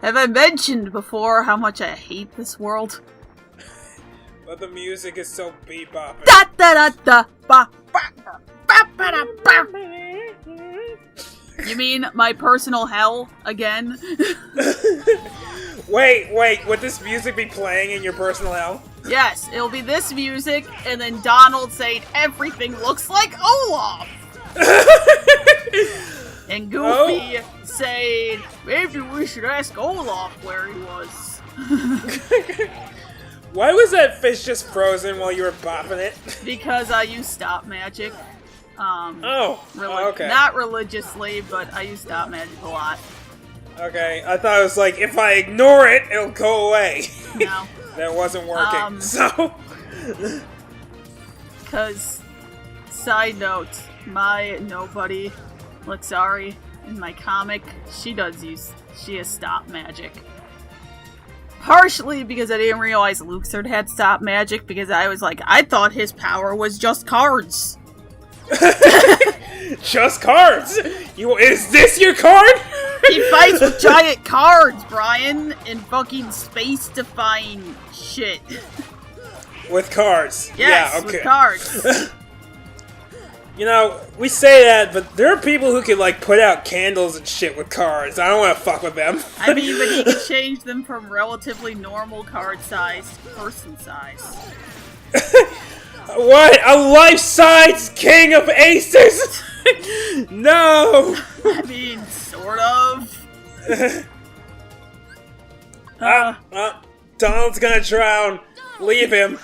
Have I mentioned before how much I hate this world? But the music is so bebop. Da da da da ba ba ba ba da ba. You mean my personal hell again? Wait, would this music be playing in your personal hell? Yes, it'll be this music, and then Donald saying everything looks like Olaf! And Goofy saying, maybe we should ask Olaf where he was. Why was that fish just frozen while you were bopping it? Because I use stop magic. Okay. Not religiously, but I use stop magic a lot. Okay, I thought it was like, if I ignore it, it'll go away. No. That wasn't working, so... Because, side note, my nobody, Lexari, in my comic, she has stop magic. Partially because I didn't realize Luxord had stop magic, because I was like, I thought his power was just cards. Just cards? Is this your card? He fights with giant cards, Brian, and fucking space-defying shit. With cards? Yes, yeah, okay. with cards. You know, we say that, but there are people who can, like, put out candles and shit with cards. I don't want to fuck with them. I mean, but he can change them from relatively normal card size to person size. What? A life-size king of aces? No! I mean, sort of. Donald's gonna drown. Leave him.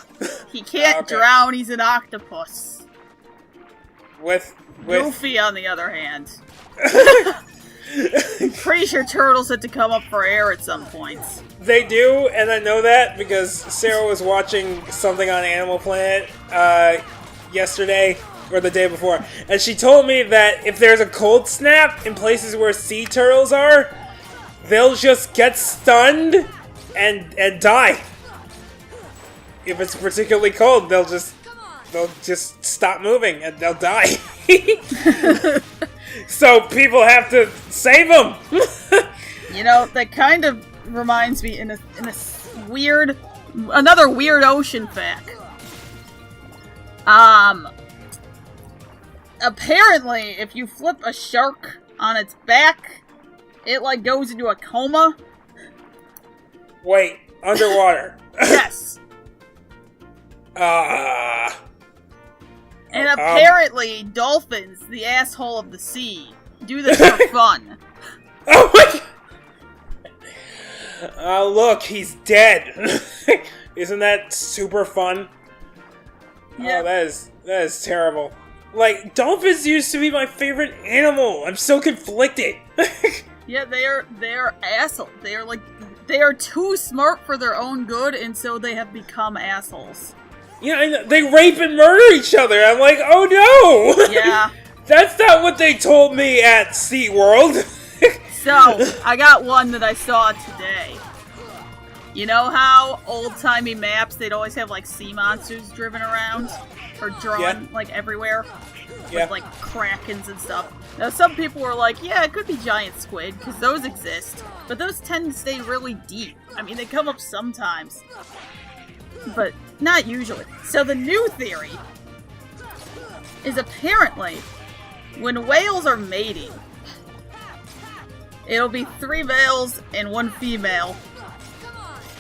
He can't drown, he's an octopus. With... Goofy, on the other hand. Pretty sure turtles had to come up for air at some points. They do, and I know that because Sarah was watching something on Animal Planet yesterday, or the day before, and she told me that if there's a cold snap in places where sea turtles are, they'll just get stunned and die. If it's particularly cold, they'll just stop moving and they'll die. So people have to save them. You know, that kind of reminds me in a weird, another weird ocean fact. Apparently, if you flip a shark on its back, it, like, goes into a coma. Wait, underwater. Yes. And apparently, dolphins, the asshole of the sea, do this for fun. Oh my god! Look, he's dead. Isn't that super fun? Yeah. Oh, that is terrible. Like, dolphins used to be my favorite animal. I'm so conflicted. Yeah, they are assholes. They are too smart for their own good, and so they have become assholes. Yeah, I know. They rape and murder each other. I'm like, oh no! Yeah. That's not what they told me at SeaWorld. So, I got one that I saw today. You know how old-timey maps, they'd always have, like, sea monsters driven around? Or drawn, like, everywhere? With, like, krakens and stuff. Now, some people were like, yeah, it could be giant squid, because those exist. But those tend to stay really deep. I mean, they come up sometimes. But not usually. So the new theory is apparently when whales are mating, it'll be 3 males and 1 female.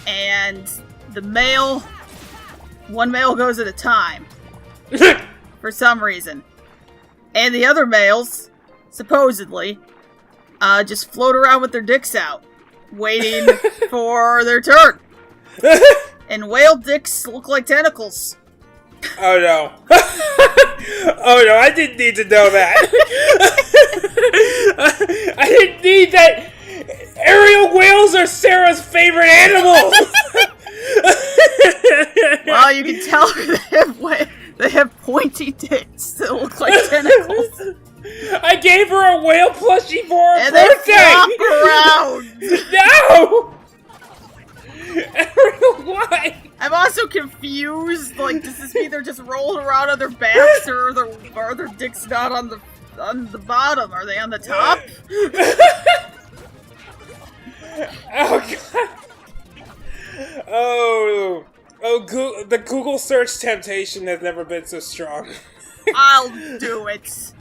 And the male, 1 male goes at a time. For some reason. And the other males, supposedly, just float around with their dicks out, waiting for their turn. And whale dicks look like tentacles. Oh no. Oh no, I didn't need to know that. I didn't need that. Aerial whales are Sarah's favorite animal. Well, you can tell they have pointy dicks that look like tentacles. I gave her a whale plushie for her and birthday. They flop around. No. Why? I'm also confused. Like, does this mean they're just rolling around on their backs, or are their dicks not on the bottom? Are they on the top? Oh god. Oh, the Google search temptation has never been so strong. I'll do it.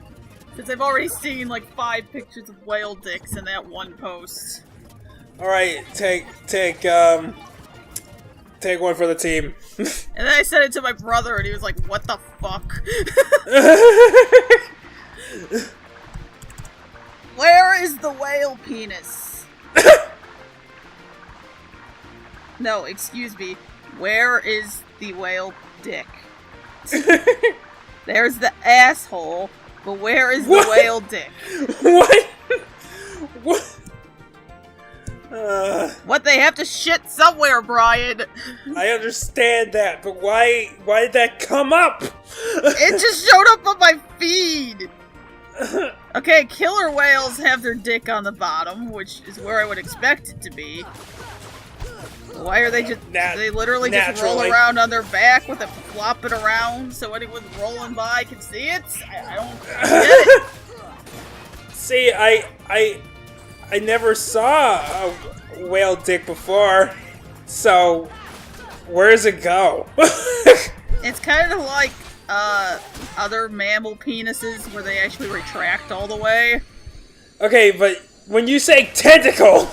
Because I've already seen like 5 pictures of whale dicks in that one post. Alright, take one for the team. And then I sent it to my brother and he was like, what the fuck? Where is the whale penis? No, excuse me. Where is the whale dick? There's the asshole, but where is the whale dick? What? What? What, they have to shit somewhere, Brian. I understand that, but why did that come up? It just showed up on my feed. Okay, killer whales have their dick on the bottom, which is where I would expect it to be. Why are they just... they literally just roll around on their back with it flopping around so anyone rolling by can see it? I don't get it. See, I never saw a whale dick before, so where does it go? It's kind of like other mammal penises where they actually retract all the way. Okay, but when you say tentacle...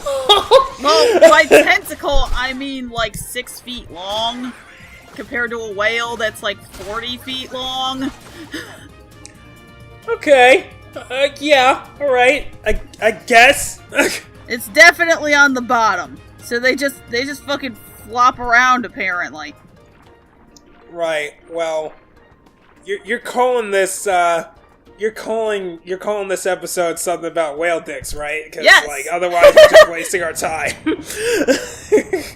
Well, by tentacle, I mean like 6 feet long, compared to a whale that's like 40 feet long. Okay. Yeah, alright. I guess. It's definitely on the bottom. So they just fucking flop around, apparently. Right, well... You're calling this, You're calling this episode something about whale dicks, right? Because, yes! like, otherwise we're just wasting our time.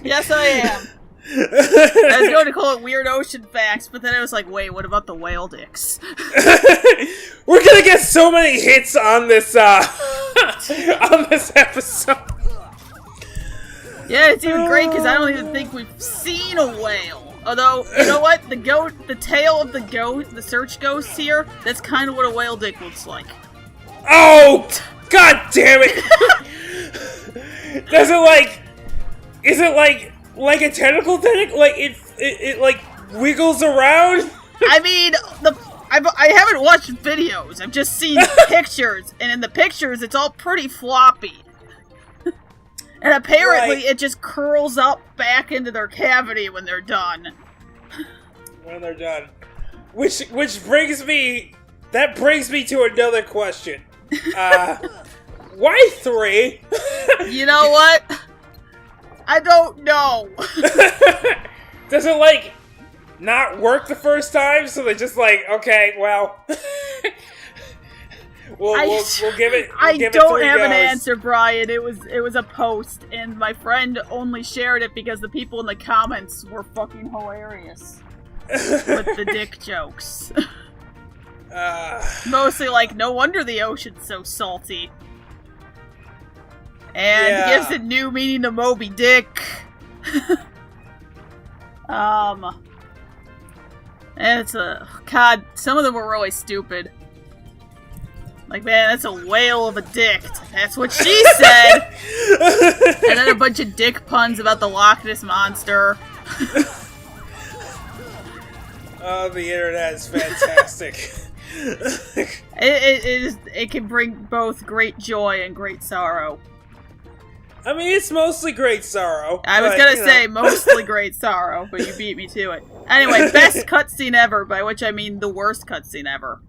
Yes, I am. I was going to call it Weird Ocean Facts, but then I was like, wait, what about the whale dicks? We're gonna get so many hits on this, on this episode. Yeah, it's even great because I don't even think we've seen a whale. Although, you know what? The tail of the ghost, the search ghost here, that's kind of what a whale dick looks like. Oh! God damn it! Is it like a tentacle tentacle? Like, it like, wiggles around? I mean, I haven't watched videos, I've just seen pictures, and in the pictures, it's all pretty floppy. And apparently it just curls up back into their cavity when they're done. When they're done. Which brings me... That brings me to another question. Why 3? You know what? I don't know. Does it, like, not work the first time? So they're just like, okay, well... We'll give it. I don't have an answer, Brian. It was a post, and my friend only shared it because the people in the comments were fucking hilarious with the dick jokes. Mostly like, no wonder the ocean's so salty, and gives it new meaning to Moby Dick. And it's God. Some of them were really stupid. Like, man, that's a whale of a dick. That's what she said! And then a bunch of dick puns about the Loch Ness Monster. Oh, the internet is fantastic. It can bring both great joy and great sorrow. I mean, it's mostly great sorrow. I was gonna say mostly great sorrow, but you beat me to it. Anyway, best cutscene ever, by which I mean the worst cutscene ever.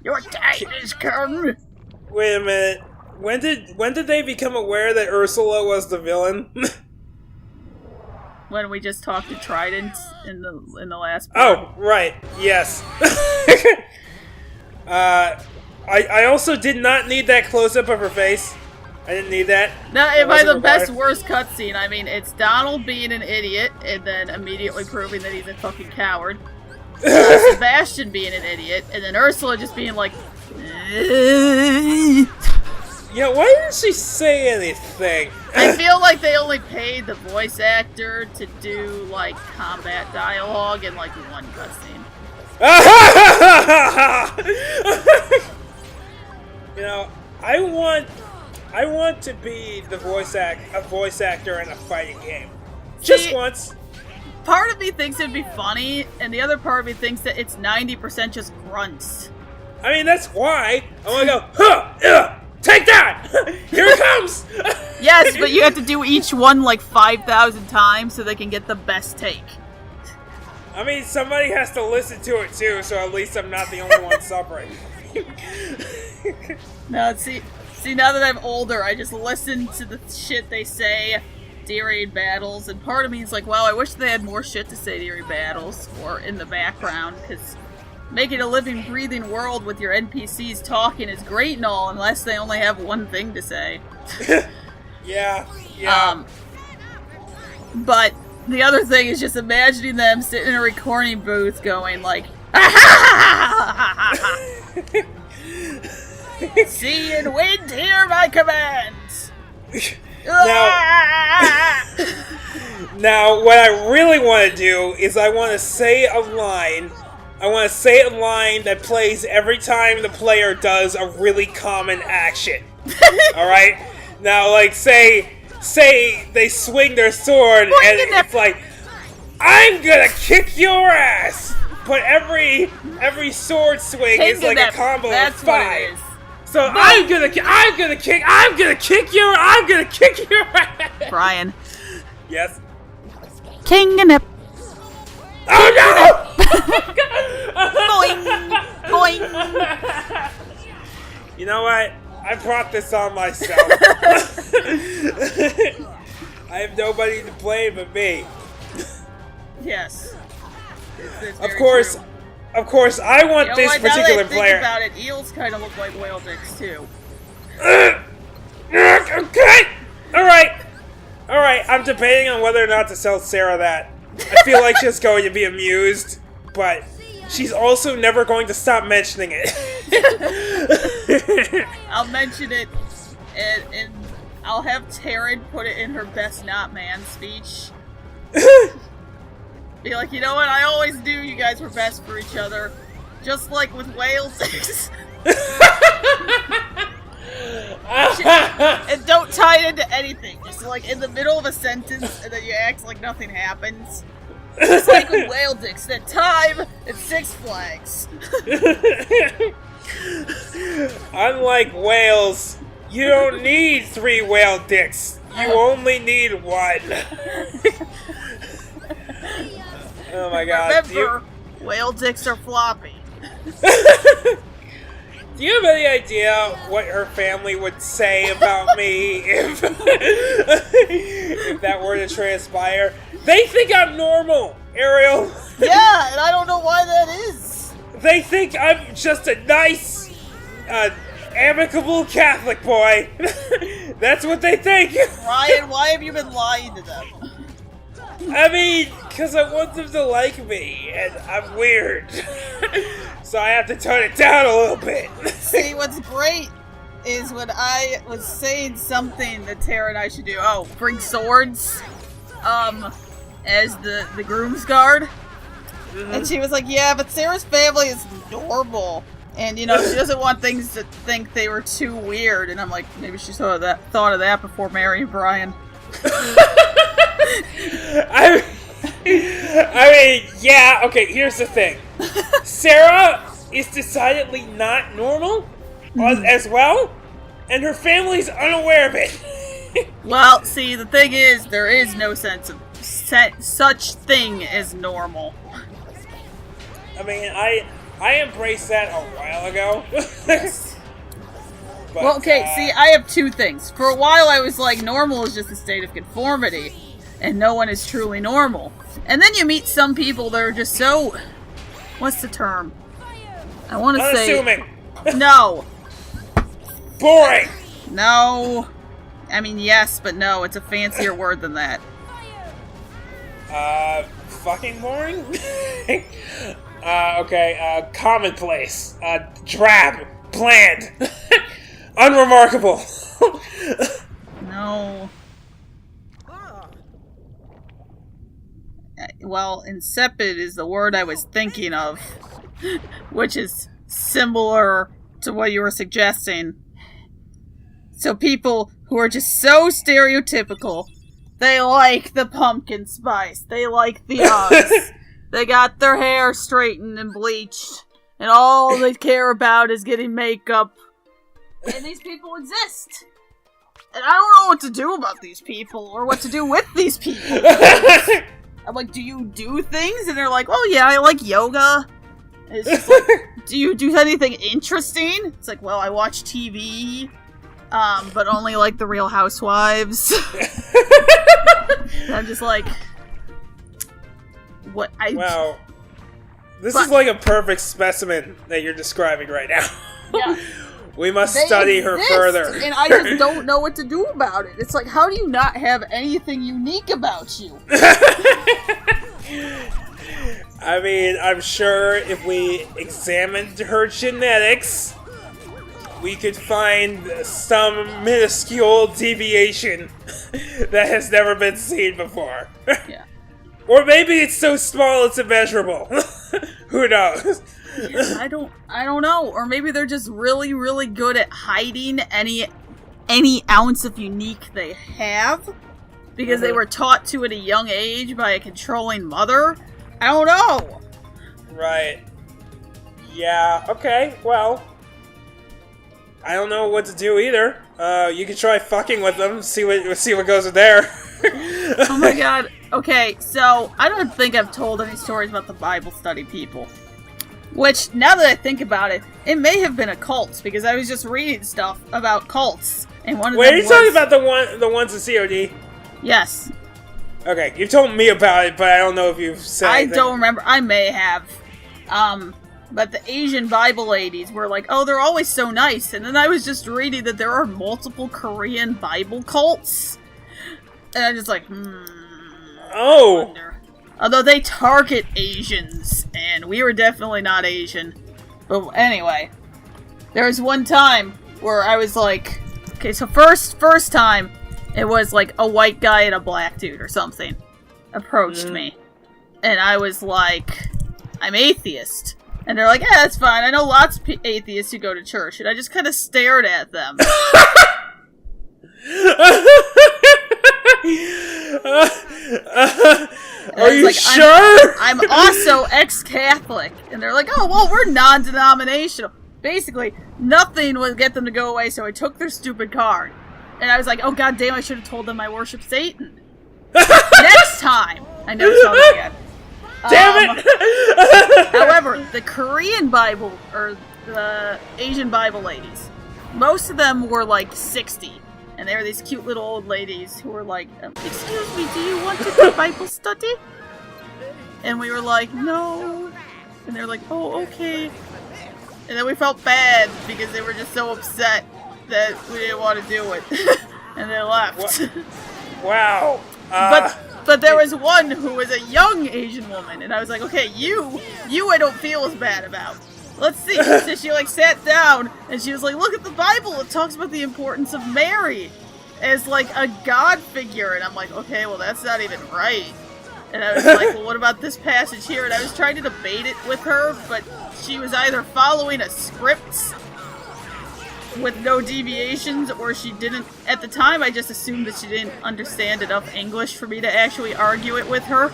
Your time is come! Wait a minute. When did they become aware that Ursula was the villain? When we just talked to Trident in the last part. Oh, right. Yes. I also did not need that close-up of her face. I didn't need that. No, by the best worst cutscene, I mean, it's Donald being an idiot and then immediately proving that he's a fucking coward. Sebastian being an idiot, and then Ursula just being like, yeah, why didn't she say anything? I feel like they only paid the voice actor to do, like, combat dialogue in, like, one cutscene. You know, I I want to be a voice actor in a fighting game. Just once. Part of me thinks it'd be funny, and the other part of me thinks that it's 90% just grunts. I mean, that's why I want to go, huh, take that! Here it comes! Yes, but you have to do each one like 5,000 times so they can get the best take. I mean, somebody has to listen to it too, so at least I'm not the only one suffering. No, see, now that I'm older, I just listen to the shit they say during battles, and part of me is like, wow, I wish they had more shit to say during battles, or in the background, because making a living, breathing world with your NPCs talking is great and all, unless they only have one thing to say. Yeah. But the other thing is just imagining them sitting in a recording booth going like, see and wind, hear my commands! Now, what I really want to do is I want to say a line. I want to say a line that plays every time the player does a really common action. Alright? Now, like, say they swing their sword and it's like, I'm gonna kick your ass! But every sword swing is like a combo of 5. So I'm gonna kick your ass! Brian. Yes? King and Nip. Oh no! Boing! Boing! You know what? I brought this on myself. I have nobody to blame but me. Yes. Of course, I want this particular player. Now that I think about it, eels kind of look like whale dicks too. Okay! Alright, I'm debating on whether or not to tell Sarah that. I feel like she's going to be amused, but she's also never going to stop mentioning it. I'll mention it, and I'll have Taryn put it in her best not man speech. Be like, you know what, I always knew you guys were best for each other. Just like with whale dicks. And don't tie it into anything. Just like in the middle of a sentence, and then you act like nothing happens. Just like with whale dicks. That time at Six Flags. Unlike whales, you don't need 3 whale dicks. You only need 1. Oh my god. Remember, whale dicks are floppy. Do you have any idea what her family would say about me if that were to transpire? They think I'm normal, Ariel. Yeah, and I don't know why that is. They think I'm just a nice, amicable Catholic boy. That's what they think. Ryan, why have you been lying to them? I mean, because I want them to like me, and I'm weird. So I have to tone it down a little bit. See, what's great is when I was saying something that Tara and I should do. Oh, bring swords, as the groom's guard. Mm-hmm. And she was like, yeah, but Sarah's family is normal. And, you know, she doesn't want things to think they were too weird. And I'm like, maybe she thought of that before marrying Brian. I mean, yeah, okay, here's the thing. Sarah is decidedly not normal as well, and her family's unaware of it. Well, see, the thing is, there is no sense of such thing as normal. I mean, I embraced that a while ago. But, well, okay, see, I have 2 things. For a while I was like, normal is just a state of conformity, and no one is truly normal. And then you meet some people that are just so... What's the term? I want to say... Unassuming. No. Boring. No. I mean, yes, but no, it's a fancier word than that. Fucking boring? Okay, commonplace. Drab. Bland. Unremarkable. No. Well, insipid is the word I was thinking of, which is similar to what you were suggesting. So people who are just so stereotypical. They like the pumpkin spice. They like the Uggs. They got their hair straightened and bleached. And all they care about is getting makeup. And these people exist. And I don't know what to do about these people, or what to do with these people. I'm like, do you do things? And they're like, oh yeah, I like yoga. And it's just like, do you do anything interesting? It's like, well, I watch TV, but only like the Real Housewives. And I'm just like, what? Wow. This is like a perfect specimen that you're describing right now. Yeah. We must study her further. And I just don't know what to do about it. It's like, how do you not have anything unique about you? I mean, I'm sure if we examined her genetics, we could find some minuscule deviation that has never been seen before. Yeah. Or maybe it's so small it's immeasurable. Who knows? Yeah, I don't know. Or maybe they're just really, really good at hiding any ounce of unique they have. Because they were taught to at a young age by a controlling mother. I don't know. Right. Yeah, okay, well. I don't know what to do either. You can try fucking with them, see what goes in there. Oh my god. Okay, so I don't think I've told any stories about the Bible study people. Which, now that I think about it, it may have been a cult, because I was just reading stuff about cults, and one of Wait, them are you talking about the ones in COD? Yes. Okay, you've told me about it, but I don't know if you've said anything. I don't remember. I may have. But the Asian Bible ladies were like, oh, they're always so nice, and then I was just reading that there are multiple Korean Bible cults, and I'm just like, Oh! I wonder. Although they target Asians, and we were definitely not Asian. But anyway, there was one time where I was like, okay, so first time, it was like a white guy and a black dude or something approached me. And I was like, I'm atheist. And they're like, yeah, that's fine. I know lots of atheists who go to church. And I just kind of stared at them. Are you like, sure? I'm also ex-Catholic. And they're like, oh, well, we're non-denominational. Basically, nothing would get them to go away, so I took their stupid card. And I was like, oh, god damn, I should have told them I worship Satan. Next time! I never saw them again. Damn it! However, the Korean Bible, or the Asian Bible ladies, most of them were like 60. And they were these cute little old ladies who were like, excuse me, do you want to do Bible study? And we were like, no. And they were like, oh, okay. And then we felt bad because they were just so upset that we didn't want to do it. And they left. Wow. But there was one who was a young Asian woman, and I was like, okay, you I don't feel as bad about. Let's see. So she like sat down, and she was like, look at the Bible, it talks about the importance of Mary as like a god figure. And I'm like, okay, well that's not even right. And I was like, well, what about this passage here? And I was trying to debate it with her, but she was either following a script with no deviations, or she didn't. At the time, I just assumed that she didn't understand enough English for me to actually argue it with her.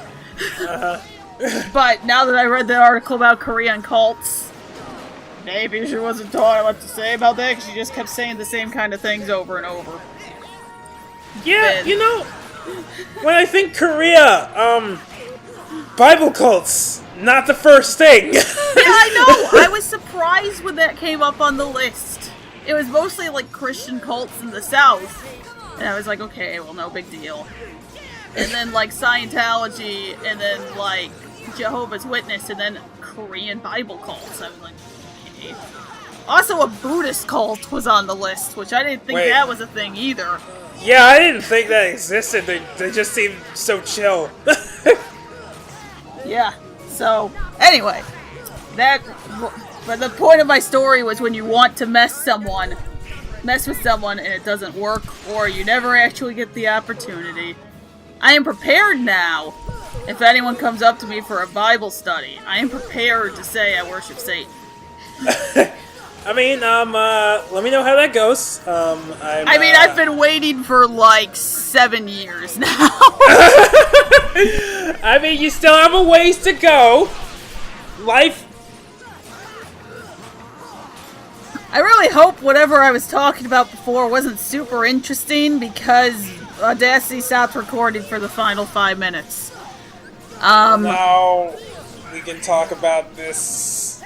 But now that I read the article about Korean cults, maybe she wasn't taught what to say about that, because she just kept saying the same kind of things over and over. Yeah, you know, when I think Korea, Bible cults, not the first thing. Yeah, I know! I was surprised when that came up on the list. It was mostly like Christian cults in the South. And I was like, okay, well, no big deal. And then like Scientology, and then like Jehovah's Witness, and then Korean Bible cults. I was like, okay. Also, a Buddhist cult was on the list, which I didn't think that was a thing either. Yeah, I didn't think that existed. They just seemed so chill. Yeah. So, anyway. But the point of my story was when you want to mess with someone and it doesn't work, or you never actually get the opportunity. I am prepared now. If anyone comes up to me for a Bible study, I am prepared to say I worship Satan. I mean, let me know how that goes. I've been waiting for like 7 years now. I mean, you still have a ways to go. Life. I really hope whatever I was talking about before wasn't super interesting because Audacity stopped recording for the final 5 minutes. Now we can talk about this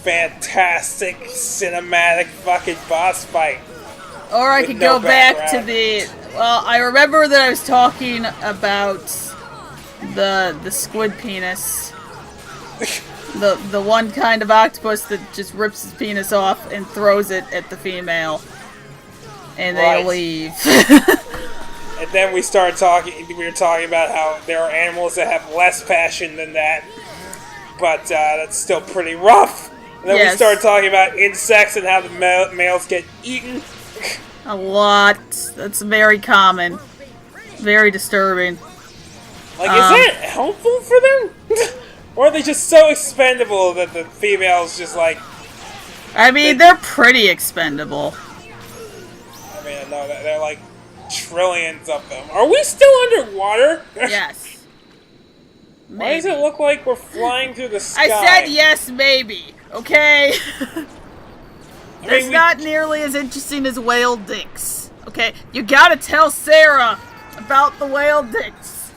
fantastic cinematic fucking boss fight. Or I could go back to the... Well, I remember that I was talking about the squid penis. The one kind of octopus that just rips his penis off and throws it at the female. And they leave. And then we were talking about how there are animals that have less passion than that. But that's still pretty rough. And then we started talking about insects and how the males get eaten. A lot. That's very common. Very disturbing. Like, is that helpful for them? Or are they just so expendable that the females just like... I mean, they're pretty expendable. I mean, no, they're like trillions of them. Are we still underwater? Yes. Maybe. Why does it look like we're flying through the sky? I said yes, maybe. Okay? That's not nearly as interesting as whale dicks. Okay? You gotta tell Sarah about the whale dicks.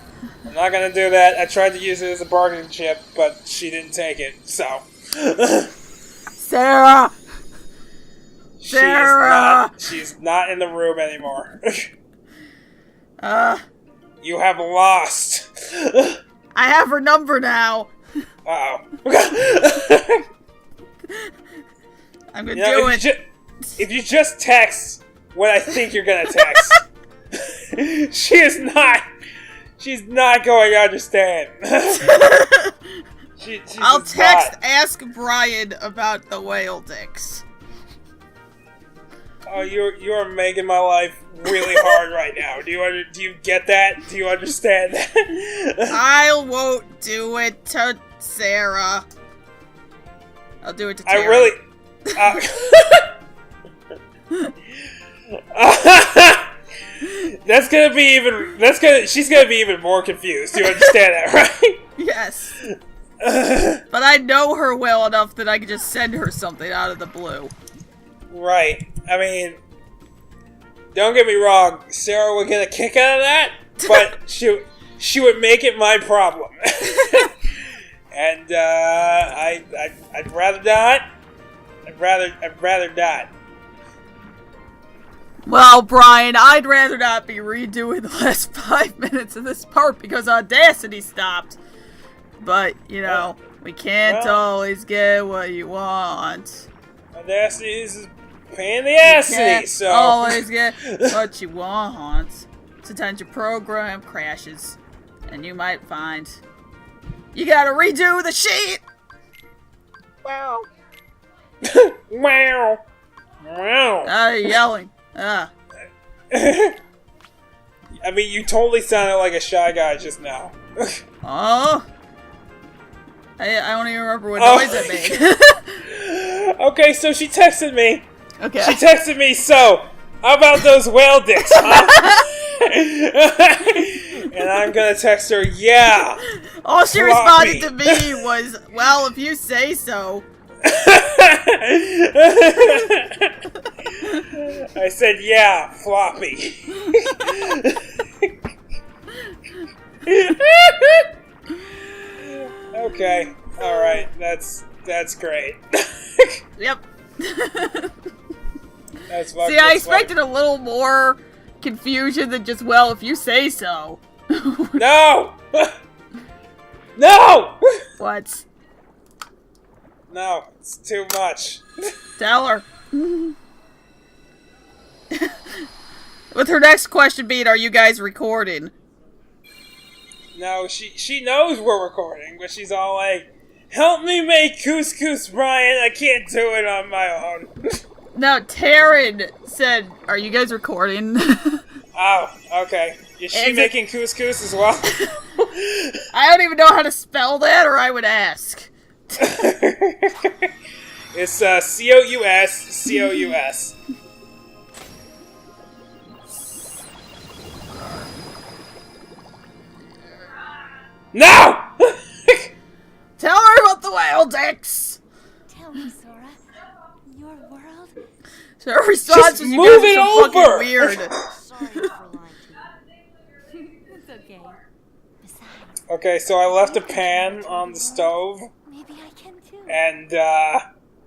I'm not gonna do that. I tried to use it as a bargaining chip, but she didn't take it, so... Sarah! Sarah! She's not in the room anymore. You have lost. I have her number now. Uh-oh. I'm gonna do it. If you just text what I think you're gonna text, she's not going to understand. I'll text ask Brian about the whale dicks. Oh, you're making my life really hard right now. Do you get that? Do you understand that? I won't do it to Sarah. I'll do it to Tara. I really... she's gonna be even more confused. Do you understand that, right? Yes. But I know her well enough that I can just send her something out of the blue. Right. I mean, don't get me wrong, Sarah would get a kick out of that, but she would make it my problem. And I'd rather not. I'd rather not. Well, Brian, I'd rather not be redoing the last 5 minutes of this part because Audacity stopped. But, you know, we can't always get what you want. Audacity is a pain in the ass, so... always get what you want. Sometimes your program crashes, and you might find you gotta redo the sheet! Wow. Wow. Wow. You're yelling. I mean, you totally sounded like a shy guy just now. Oh. I don't even remember what noise I made. Okay, so she texted me. Okay. She texted me, so, how about those whale dicks, huh? And I'm gonna text her, yeah. All she responded to me was, well, if you say so. I said, yeah, floppy. Okay, alright, that's great. Yep. That's See, I expected a little more confusion than just, well, if you say so. No! No! What? No, it's too much. Tell her. With her next question being, are you guys recording? No, she knows we're recording, but she's all like, help me make couscous, Brian. I can't do it on my own. No, Taryn said, are you guys recording? Oh, okay. Is she making couscous as well? I don't even know how to spell that, or I would ask. It's C-O-U-S, C-O-U-S. No! Tell her about the whale dicks! Tell me, Sora. Your world? So her response is, you move guys it are so fucking over! weird. Sorry for lying to you. It's okay. Besides, Okay, so I left a pan on the stove, maybe I can too. and,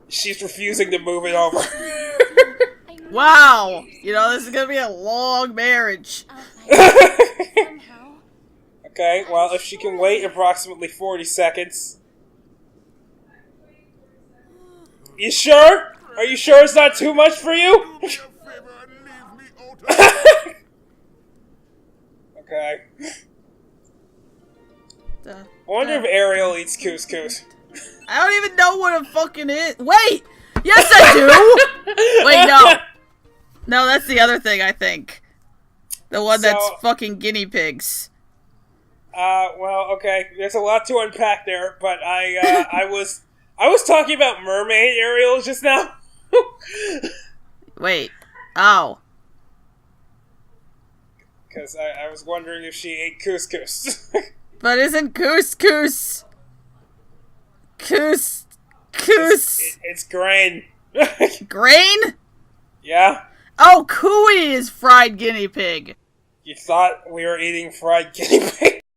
she's refusing to move it over. I know Wow! You know, this is gonna be a long marriage. I'll find it somehow. Okay, well, if she can wait approximately 40 seconds. You sure? Are you sure it's not too much for you? Do me a favor and leave me out of it. Okay. The- I wonder if Ariel eats couscous. I don't even know what it fucking is. Wait! Yes, I do! Wait, no. No, that's the other thing, I think. The one that's So- fucking guinea pigs. Well, okay. There's a lot to unpack there, but I was talking about mermaid Ariel just now. Wait. Oh. Because I was wondering if she ate couscous. But isn't couscous... It's grain. Grain? Yeah? Oh, cooey is fried guinea pig. You thought we were eating fried guinea pig?